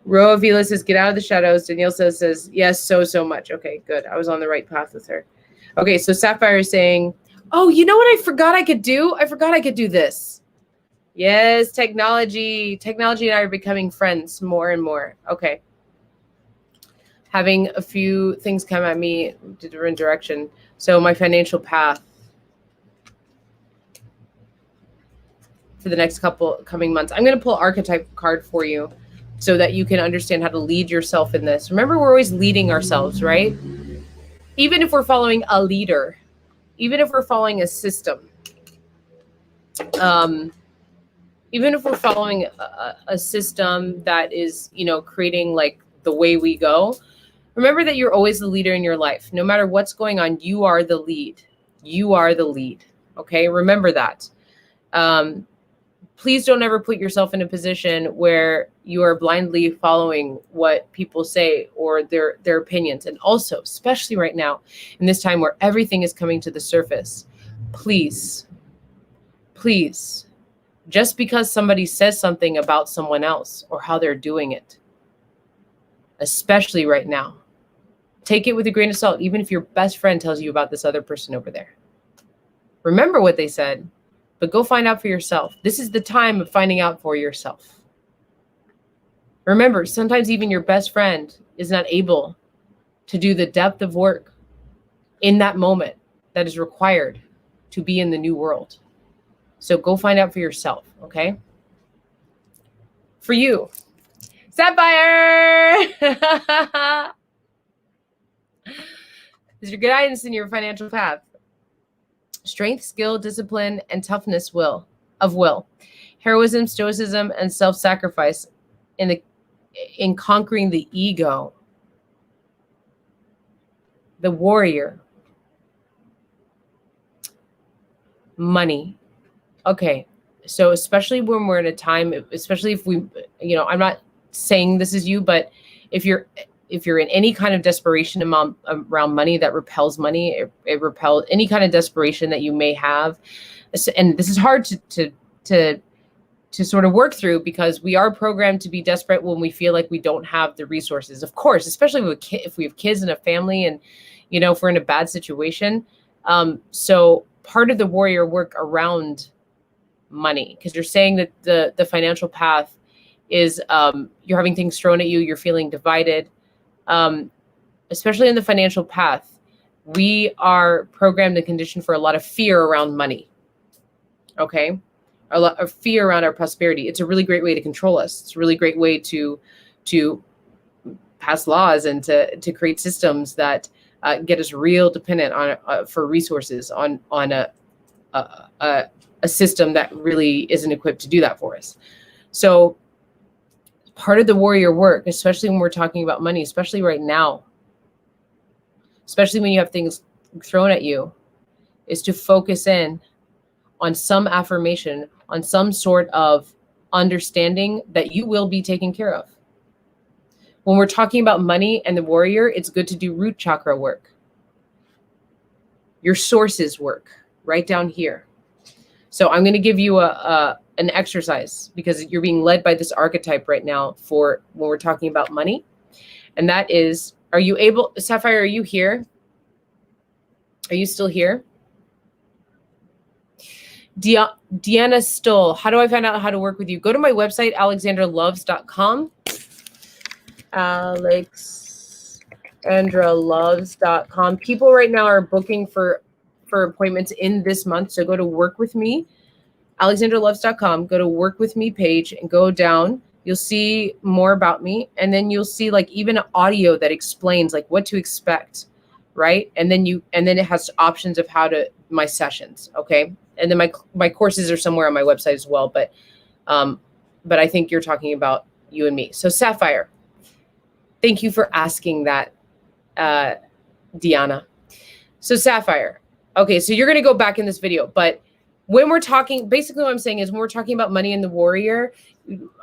A: Ro Avila says, get out of the shadows. Danielle says, yes, so much. Okay, good. I was on the right path with her. Okay, so Sapphire is saying, oh, you know what I forgot I could do? I forgot I could do this. Yes, technology. Technology and I are becoming friends more and more. Okay. Having a few things come at me different direction. So my financial path for the next coming months. I'm going to pull archetype card for you so that you can understand how to lead yourself in this. Remember, we're always leading ourselves, right? Even if we're following a leader, even if we're following a system, even if we're following a system that is, creating like the way we go, remember that you're always the leader in your life. No matter what's going on, you are the lead. You are the lead. Okay, remember that. Please don't ever put yourself in a position where you are blindly following what people say or their opinions. And also, especially right now, in this time where everything is coming to the surface, please, just because somebody says something about someone else or how they're doing it, especially right now, take it with a grain of salt, even if your best friend tells you about this other person over there. Remember what they said, but go find out for yourself. This is the time of finding out for yourself. Remember, sometimes even your best friend is not able to do the depth of work in that moment that is required to be in the new world. So go find out for yourself, okay? For you, Sapphire! This is your guidance in your financial path. Strength, skill, discipline, and toughness will. Heroism, stoicism, and self-sacrifice in conquering the ego. The warrior. Money. Okay. So especially when we're in a time, especially if we, I'm not saying this is you, but if you're in any kind of desperation around money that repels money, it repels any kind of desperation that you may have. And this is hard to sort of work through, because we are programmed to be desperate when we feel like we don't have the resources. Of course, especially if we have kids and a family, and if we're in a bad situation. So part of the warrior work around money, because you're saying that the financial path is you're having things thrown at you, you're feeling divided. Especially in the financial path, we are programmed and conditioned for a lot of fear around money. Okay. A lot of fear around our prosperity. It's a really great way to control us. It's a really great way to pass laws and to create systems that get us real dependent on for resources on a system that really isn't equipped to do that for us. So part of the warrior work, especially when we're talking about money, especially right now, especially when you have things thrown at you, is to focus in on some affirmation, on some sort of understanding that you will be taken care of. When we're talking about money and the warrior, it's good to do root chakra work. Your sources work right down here. So I'm going to give you an exercise, because you're being led by this archetype right now for when we're talking about money. And that is, are you able, Sapphire, are you here? Are you still here? Deanna Stoll, how do I find out how to work with you? Go to my website, alexandraloves.com. alexandraloves.com. People right now are booking for appointments in this month. So go to work with me, alexandraloves.com, go to work with me page and go down. You'll see more about me. And then you'll see like even an audio that explains like what to expect. Right. And then it has options of my sessions. Okay. And then my courses are somewhere on my website as well. But I think you're talking about you and me. So Sapphire, thank you for asking that, Deanna. So Sapphire, okay, so you're going to go back in this video, but when we're talking, basically what I'm saying is when we're talking about money and the warrior,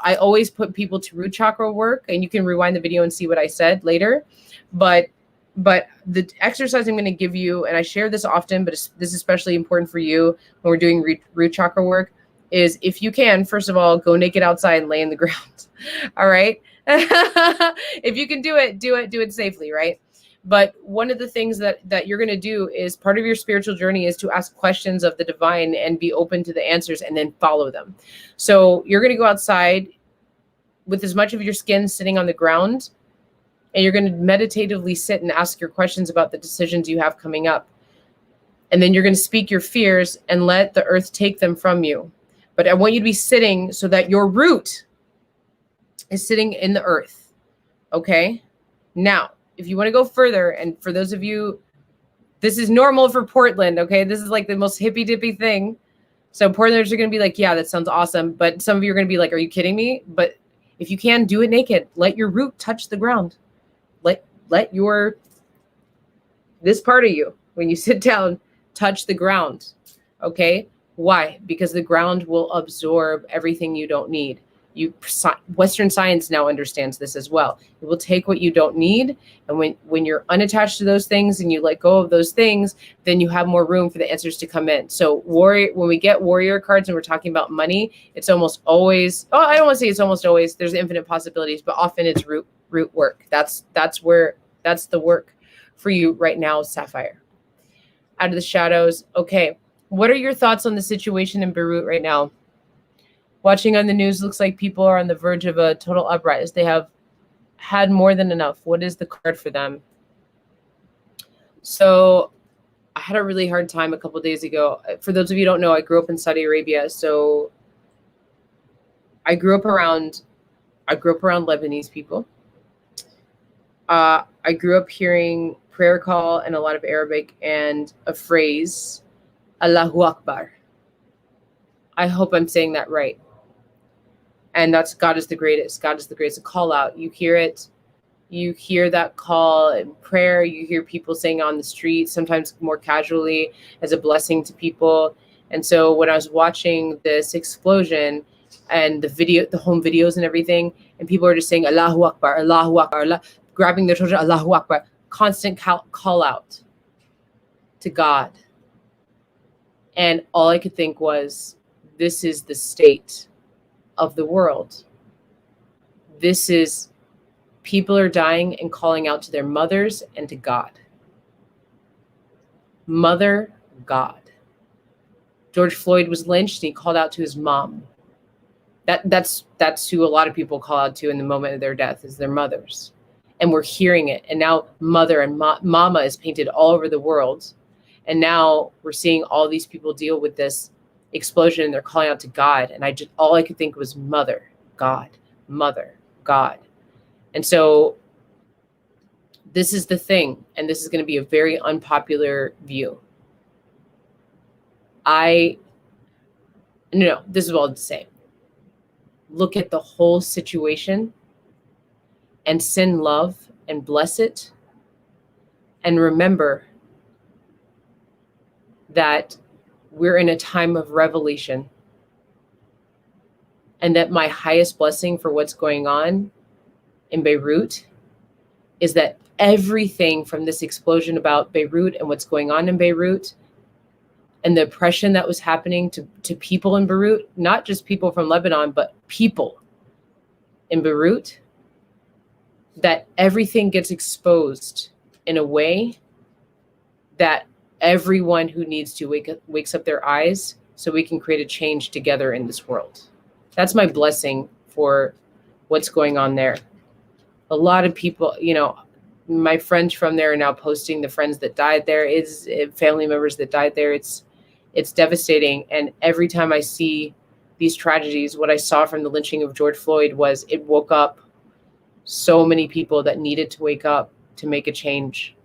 A: I always put people to root chakra work, and you can rewind the video and see what I said later. But the exercise I'm going to give you, and I share this often, but this is especially important for you when we're doing root chakra work, is if you can, first of all, go naked outside and lay in the ground. All right. If you can do it safely. Right. But one of the things that you're going to do is part of your spiritual journey is to ask questions of the divine and be open to the answers and then follow them. So you're going to go outside with as much of your skin sitting on the ground, and you're going to meditatively sit and ask your questions about the decisions you have coming up. And then you're going to speak your fears and let the earth take them from you. But I want you to be sitting so that your root is sitting in the earth. Okay. Now, if you want to go further, and for those of you, this is normal for Portland. Okay. This is like the most hippy dippy thing. So Portlanders are going to be like, yeah, that sounds awesome. But some of you are going to be like, are you kidding me? But if you can, do it naked. Let your root touch the ground. Let this part of you, when you sit down, touch the ground. Okay. Why? Because the ground will absorb everything you don't need. Western science now understands this as well. It will take what you don't need. And when you're unattached to those things and you let go of those things, then you have more room for the answers to come in. So when we get warrior cards and we're talking about money, it's almost always, I don't want to say it's almost always, there's infinite possibilities, but often it's root work. That's the work for you right now, Sapphire. Out of the shadows. Okay. What are your thoughts on the situation in Beirut right now? Watching on the news, looks like people are on the verge of a total uprising. They have had more than enough. What is the card for them? So I had a really hard time a couple of days ago. For those of you who don't know, I grew up in Saudi Arabia. So I grew up around Lebanese people. I grew up hearing prayer call and a lot of Arabic and a phrase, Allahu Akbar. I hope I'm saying that right. And that's God is the greatest. God is the greatest. A call out. You hear it. You hear that call in prayer. You hear people saying on the street, sometimes more casually, as a blessing to people. And so when I was watching this explosion and the home videos and everything, and people are just saying Allahu Akbar, Allahu Akbar, Allah, grabbing their children, Allahu Akbar, constant call out to God. And all I could think was, this is the state of the world. This is, people are dying and calling out to their mothers and to God. Mother, God. George Floyd was lynched and he called out to his mom. That's who a lot of people call out to in the moment of their death, is their mothers. And we're hearing it. And now mother and mama is painted all over the world. And now we're seeing all these people deal with this explosion and they're calling out to God. And all I could think was mother, God, mother, God. And so this is the thing, and this is going to be a very unpopular view. No, this is all to say. Look at the whole situation and send love and bless it. And remember that we're in a time of revelation, and that my highest blessing for what's going on in Beirut is that everything from this explosion about Beirut and what's going on in Beirut and the oppression that was happening to people in Beirut, not just people from Lebanon, but people in Beirut, that everything gets exposed in a way that everyone who needs to wakes up their eyes so we can create a change together in this world. That's my blessing for what's going on there. A lot of people, my friends from there are now posting the friends that died there. It's family members that died there. It's devastating. And every time I see these tragedies, what I saw from the lynching of George Floyd was it woke up so many people that needed to wake up to make a change.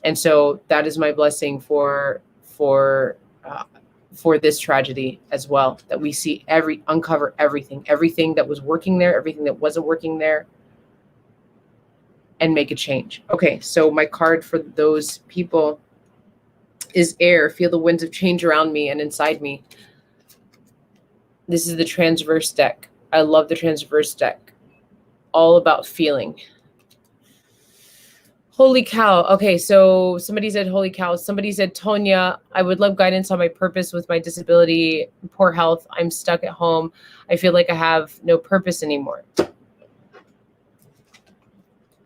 A: And so that is my blessing for this tragedy as well, that we see uncover everything that was working there, everything that wasn't working there, and make a change. Okay, so my card for those people is air. Feel the winds of change around me and inside me. This is the transverse deck. I love the transverse deck. All about feeling. Holy cow. Okay, so somebody said, holy cow. Somebody said, Tonya, I would love guidance on my purpose with my disability, poor health. I'm stuck at home. I feel like I have no purpose anymore.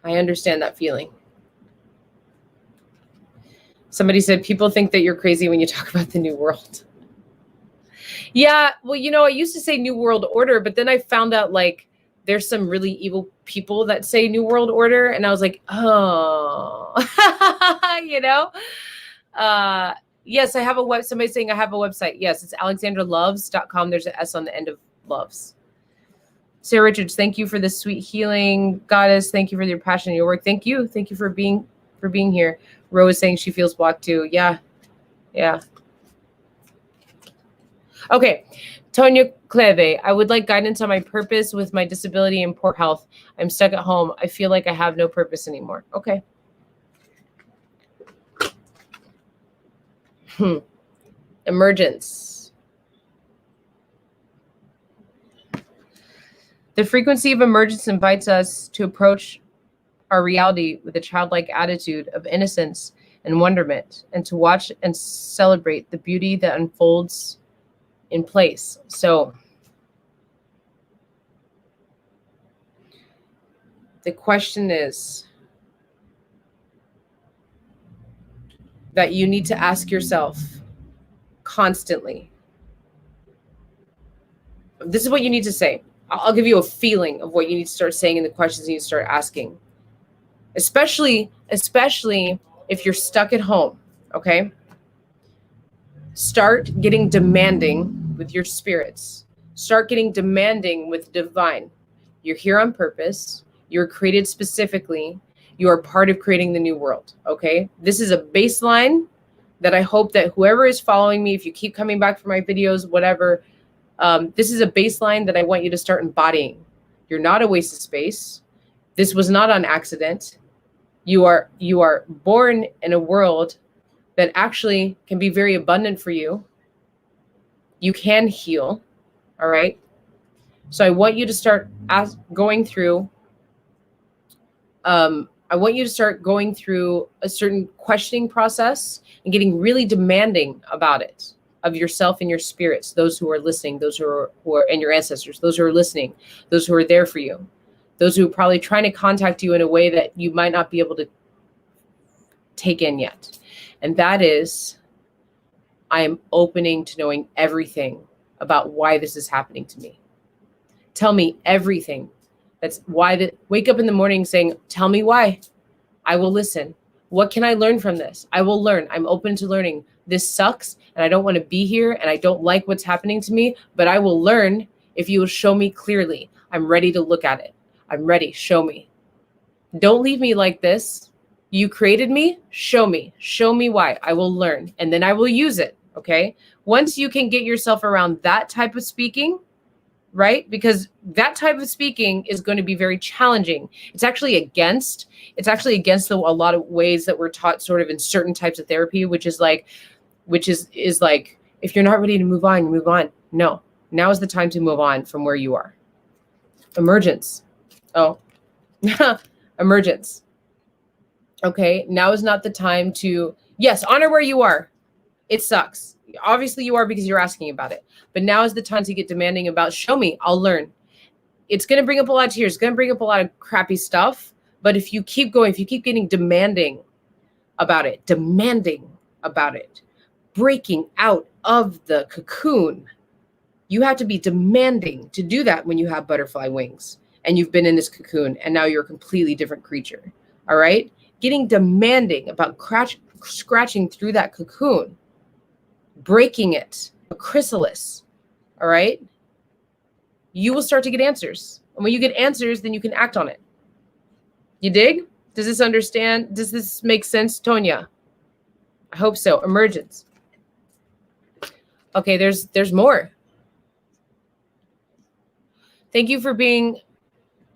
A: I understand that feeling. Somebody said, people think that you're crazy when you talk about the New World. Yeah, well, I used to say New World Order, but then I found out there's some really evil people that say New World Order. And I was like, oh, yes, I have a web. Somebody's saying I have a website. Yes, it's alexandraloves.com. There's an S on the end of loves. Sarah Richards, thank you for the sweet healing. Goddess, thank you for your passion and your work. Thank you. Thank you for being here. Rose saying she feels blocked too. Yeah. Okay. Tonya Cleve, I would like guidance on my purpose with my disability and poor health. I'm stuck at home. I feel like I have no purpose anymore. Okay. Emergence. The frequency of emergence invites us to approach our reality with a childlike attitude of innocence and wonderment, and to watch and celebrate the beauty that unfolds in place. So the question is that you need to ask yourself constantly. This is what you need to say. I'll give you a feeling of what you need to start saying in the questions you need to start asking. Especially if you're stuck at home, okay? Start getting demanding with your spirits. Start getting demanding with divine. You're here on purpose. You're created specifically. You are part of creating the new world. Okay. This is a baseline that I hope that whoever is following me, if you keep coming back for my videos, whatever, this is a baseline that I want you to start embodying. You're not a waste of space. This was not on accident. You are born in a world that actually can be very abundant for you. You can heal. All right. So I want you to start going through. I want you to start going through a certain questioning process and getting really demanding about it, of yourself and your spirits, those who are listening, those who are and your ancestors, those who are listening, those who are there for you, those who are probably trying to contact you in a way that you might not be able to take in yet. And that is, I am opening to knowing everything about why this is happening to me. Tell me everything. That's why wake up in the morning saying, tell me why. I will listen. What can I learn from this? I will learn. I'm open to learning. This sucks and I don't want to be here and I don't like what's happening to me, but I will learn if you will show me clearly. I'm ready to look at it. I'm ready. Show me. Don't leave me like this. You created me. Show me. Show me why. I will learn and then I will use it. Okay. Once you can get yourself around that type of speaking, right? Because that type of speaking is going to be very challenging. It's actually against a lot of ways that we're taught sort of in certain types of therapy, which is like, if you're not ready to move on, you move on. No, now is the time to move on from where you are. Emergence. Oh, emergence. Okay. Now is not the time to, yes, honor where you are. It sucks. Obviously you are because you're asking about it. But now is the time to get demanding about, show me, I'll learn. It's going to bring up a lot of tears. It's going to bring up a lot of crappy stuff. But if you keep going, if you keep getting demanding about it, breaking out of the cocoon, you have to be demanding to do that when you have butterfly wings and you've been in this cocoon and now you're a completely different creature. All right. Getting demanding about scratching through that cocoon, breaking it, a chrysalis. All right. You will start to get answers. And when you get answers, then you can act on it. You dig? Does this understand? Does this make sense, Tonya? I hope so. Emergence. Okay, there's more. Thank you for being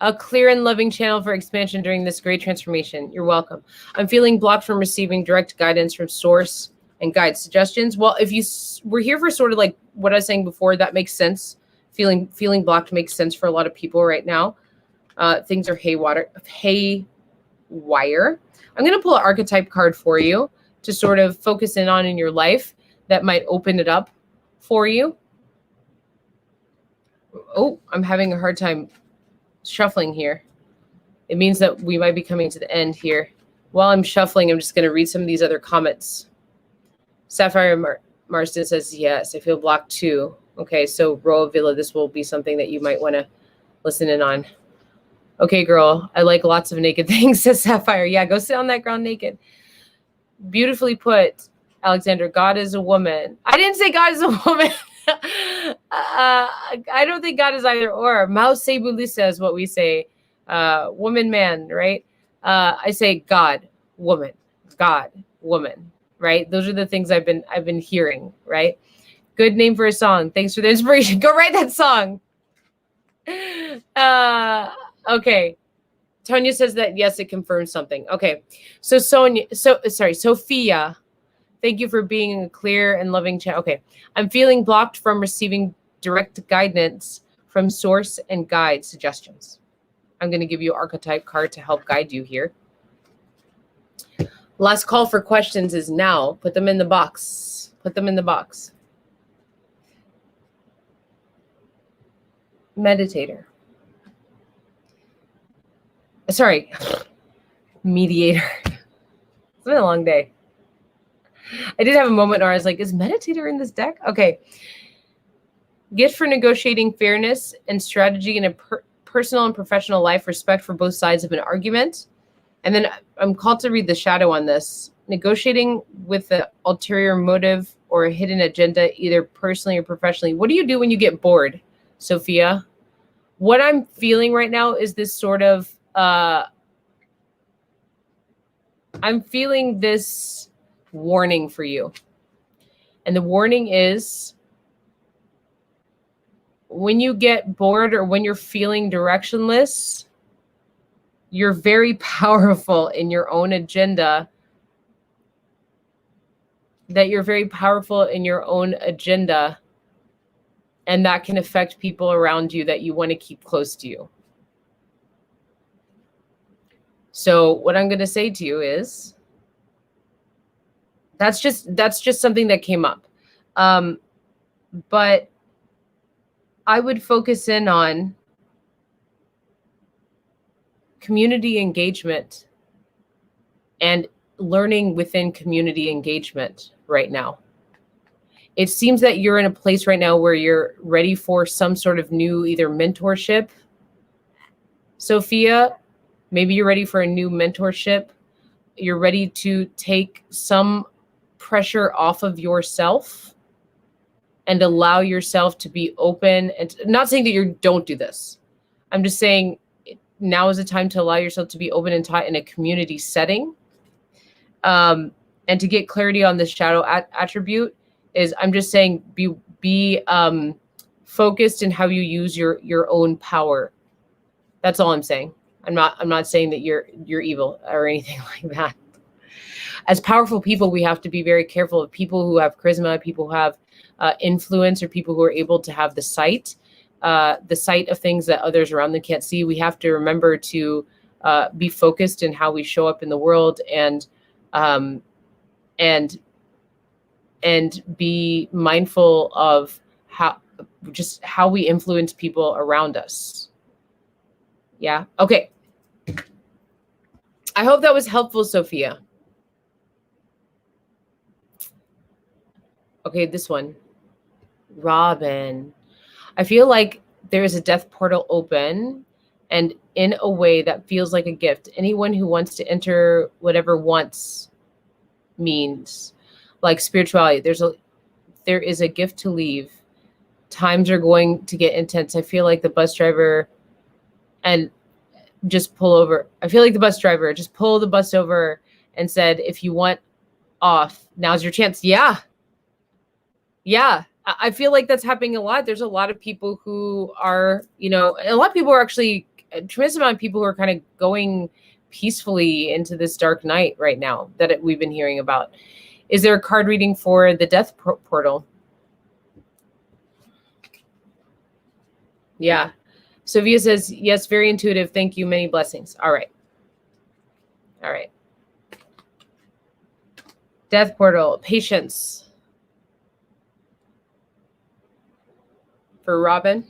A: a clear and loving channel for expansion during this great transformation. You're welcome. I'm feeling blocked from receiving direct guidance from source and guide suggestions. Well, if you were here for sort of like what I was saying before, that makes sense. Feeling blocked makes sense for a lot of people right now. Things are haywire. I'm going to pull an archetype card for you to sort of focus in on in your life that might open it up for you. Oh, I'm having a hard time shuffling here. It means that we might be coming to the end here. While I'm shuffling, I'm just going to read some of these other comments. Sapphire Marston says, yes, I feel blocked too. Okay, so Roa Villa, this will be something that you might want to listen in on. Okay, girl, I like lots of naked things, says Sapphire. Yeah, go sit on that ground naked. Beautifully put, Alexander. God is a woman. I didn't say God is a woman. I don't think God is either or. Mao Sebulisa is what we say. Woman, man, right? I say God, woman, right? Those are the things I've been hearing, right? Good name for a song. Thanks for the inspiration. Go write that song. Okay. Tonya says that, yes, it confirms something. Okay. So Sophia, thank you for being a clear and loving channel. Okay. I'm feeling blocked from receiving direct guidance from source and guide suggestions. I'm going to give you an archetype card to help guide you here. Last call for questions is now. Put them in the box. Put them in the box. Meditator. Sorry. Mediator. It's been a long day. I did have a moment where I was like, is Meditator in this deck? Okay. Gift for negotiating fairness and strategy in a personal and professional life, respect for both sides of an argument. And then I'm called to read the shadow on this. Negotiating with an ulterior motive or a hidden agenda, either personally or professionally. What do you do when you get bored, Sophia? What I'm feeling right now is this sort of I'm feeling this warning for you. And the warning is when you get bored or when you're feeling directionless, you're very powerful in your own agenda. That you're very powerful in your own agenda. And that can affect people around you that you want to keep close to you. So what I'm going to say to you is that's just something that came up. But I would focus in on community engagement and learning within community engagement right now. It seems that you're in a place right now where you're ready for some sort of new either mentorship. Sophia, maybe you're ready for a new mentorship. You're ready to take some pressure off of yourself and allow yourself to be open. And not saying that you don't do this. I'm just saying now is the time to allow yourself to be open and taught in a community setting. And to get clarity on the shadow attribute is I'm just saying be focused in how you use your own power. That's all I'm saying. I'm not saying that you're evil or anything like that. As powerful people, we have to be very careful of people who have charisma, people who have influence, or people who are able to have the sight of things that others around them can't see. We have to remember to be focused in how we show up in the world and be mindful of how we influence people around us. Yeah. Okay. I hope that was helpful, Sophia. Okay, this one. Robin. I feel like there is a death portal open and in a way that feels like a gift. Anyone who wants to enter whatever wants means, like spirituality, there is a gift to leave. Times are going to get intense. I feel like the bus driver and just pull over. I feel like the bus driver just pulled the bus over and said, if you want off, now's your chance. Yeah. I feel like that's happening a lot. There's a lot of people who are, a lot of people are actually, a tremendous amount of people who are kind of going peacefully into this dark night right now that we've been hearing about. Is there a card reading for the death portal? Yeah. Sylvia says, yes, very intuitive. Thank you. Many blessings. All right. Death portal, patience. For Robin,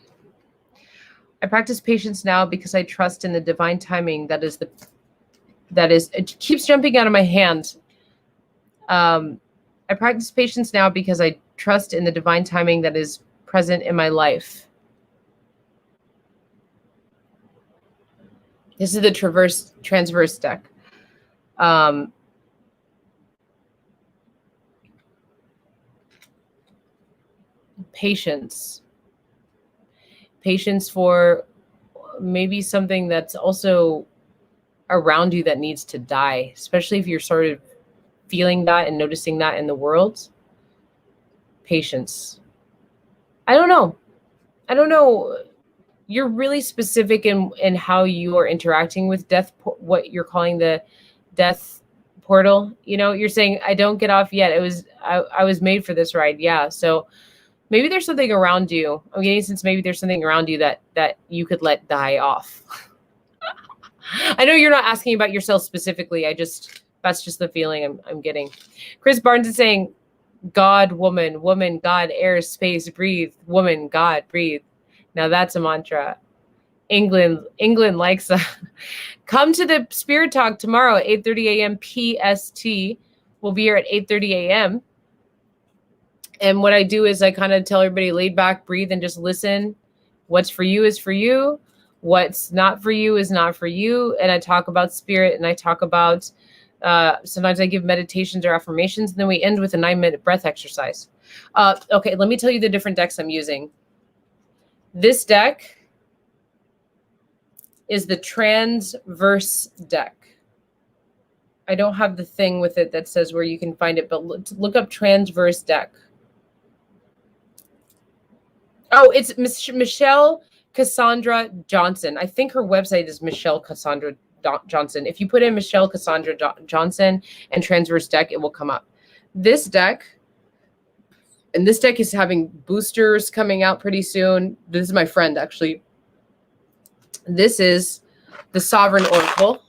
A: I practice patience now because I trust in the divine timing. It keeps jumping out of my hand. I practice patience now because I trust in the divine timing that is present in my life. This is the transverse deck. Patience for maybe something that's also around you that needs to die, especially if you're sort of feeling that and noticing that in the world. Patience. I don't know. You're really specific in how you are interacting with death, what you're calling the death portal. You're saying, I don't get off yet. I was made for this ride. Yeah. So maybe there's something around you. I'm getting since maybe there's something around you that you could let die off. I know you're not asking about yourself specifically. That's just the feeling I'm getting. Chris Barnes is saying, God, woman, God, air, space, breathe, woman, God, breathe. Now that's a mantra. England likes that. Come to the Spirit Talk tomorrow at 8:30 a.m. PST. We'll be here at 8:30 a.m. And what I do is I kind of tell everybody laid back, breathe, and just listen. What's for you is for you. What's not for you is not for you. And I talk about spirit, and I talk about, sometimes I give meditations or affirmations, and then we end with a 9-minute breath exercise. Okay, let me tell you the different decks I'm using. This deck is the transverse deck. I don't have the thing with it that says where you can find it, but look up Transverse deck. Oh, it's Michelle Cassandra Johnson. I think her website is Michelle Cassandra Johnson. If you put in Michelle Cassandra Johnson and Transverse deck, it will come up. This deck, and this deck is having boosters coming out pretty soon. This is my friend, actually. This is the Sovereign Oracle.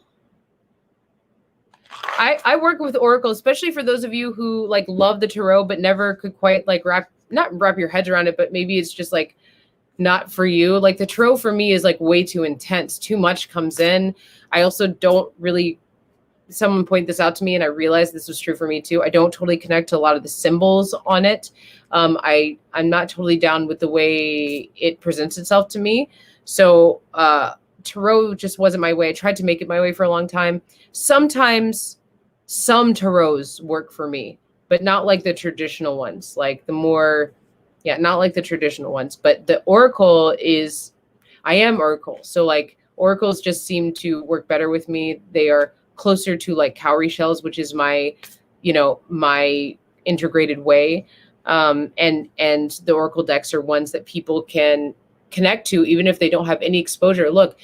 A: I work with Oracle, especially for those of you who like love the Tarot, but never could quite like not wrap your heads around it, but maybe it's just like not for you. Like the Tarot for me is like way too intense. Too much comes in. I also don't really, someone pointed this out to me and I realized this was true for me too. I don't totally connect to a lot of the symbols on it. I'm not totally down with the way it presents itself to me. So Tarot just wasn't my way. I tried to make it my way for a long time. Sometimes some Tarots work for me, but not like the traditional ones, like the more, not like the traditional ones. But the Oracle is, I am Oracle. So like Oracles just seem to work better with me. They are closer to like cowrie shells, which is my, my integrated way. And the Oracle decks are ones that people can connect to, even if they don't have any exposure. Look,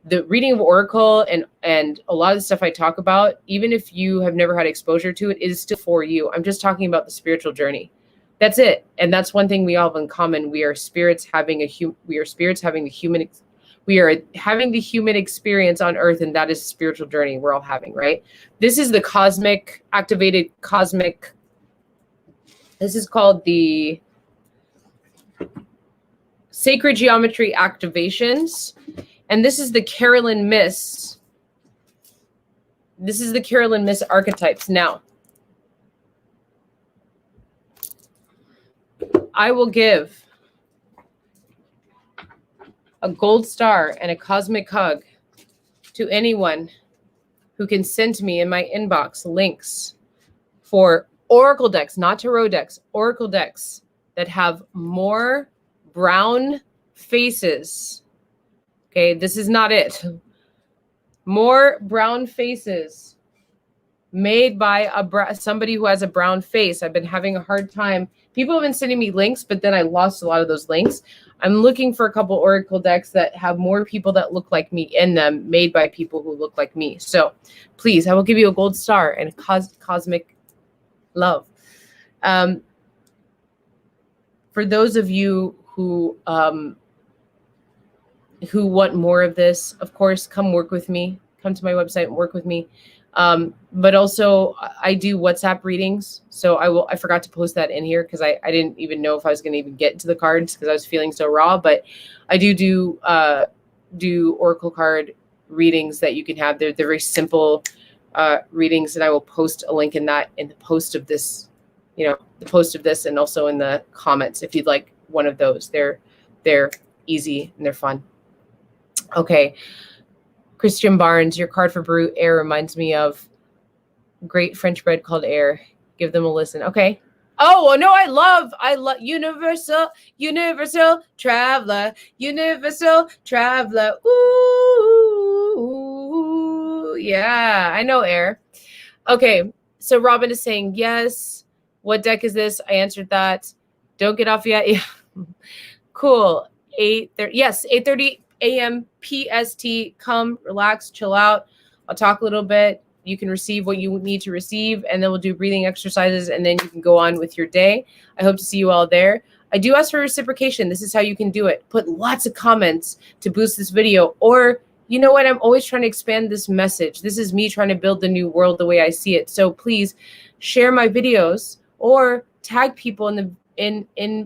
A: the reading of Oracle and a lot of the stuff I talk about, even if you have never had exposure to it, is still for you. I'm just talking about the spiritual journey. That's it. And that's one thing we all have in common. We are spirits having the human experience on earth, and that is a spiritual journey we're all having, right? This is the this is called the Sacred Geometry Activations. And this is the Carolyn Myss. This is the Carolyn Myss archetypes. Now, I will give a gold star and a cosmic hug to anyone who can send me in my inbox links for Oracle decks, not Tarot decks, Oracle decks that have more brown faces. Okay, this is not it. More brown faces made by somebody who has a brown face. I've been having a hard time. People have been sending me links, but then I lost a lot of those links. I'm looking for a couple Oracle decks that have more people that look like me in them, made by people who look like me. So please, I will give you a gold star and a cosmic love. For those of you who want more of this, of course, come work with me. Come to my website and work with me. But also, I do WhatsApp readings. So I forgot to post that in here because I didn't even know if I was going to even get to the cards because I was feeling so raw. But I do Oracle card readings that you can have. They're very simple readings, and I will post a link in the post of this, the post of this, and also in the comments if you'd like one of those. They're easy and they're fun. Okay. Christian Barnes, your card for Brute Air reminds me of great French bread called Air. Give them a listen. Okay. Oh, no, I love Universal Traveler. Ooh, yeah, I know Air. Okay. So Robin is saying, yes. What deck is this? I answered that. Don't get off yet. Yeah. Cool. 8:30. Yes, 8:30 a.m. PST. Come, relax, chill out. I'll talk a little bit. You can receive what you need to receive, and then we'll do breathing exercises, and then you can go on with your day. I hope to see you all there. I do ask for reciprocation. This is how you can do it. Put lots of comments to boost this video, or you know what? I'm always trying to expand this message. This is me trying to build the new world the way I see it. So please share my videos or tag people in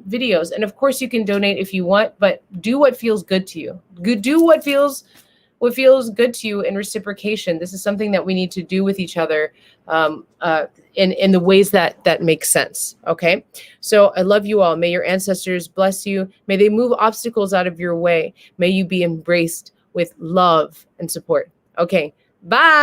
A: videos. And of course you can donate if you want, but do what feels good to you. Do what feels good to you in reciprocation. This is something that we need to do with each other in the ways that make sense. Okay. So I love you all. May your ancestors bless you. May they move obstacles out of your way. May you be embraced with love and support. Okay. Bye.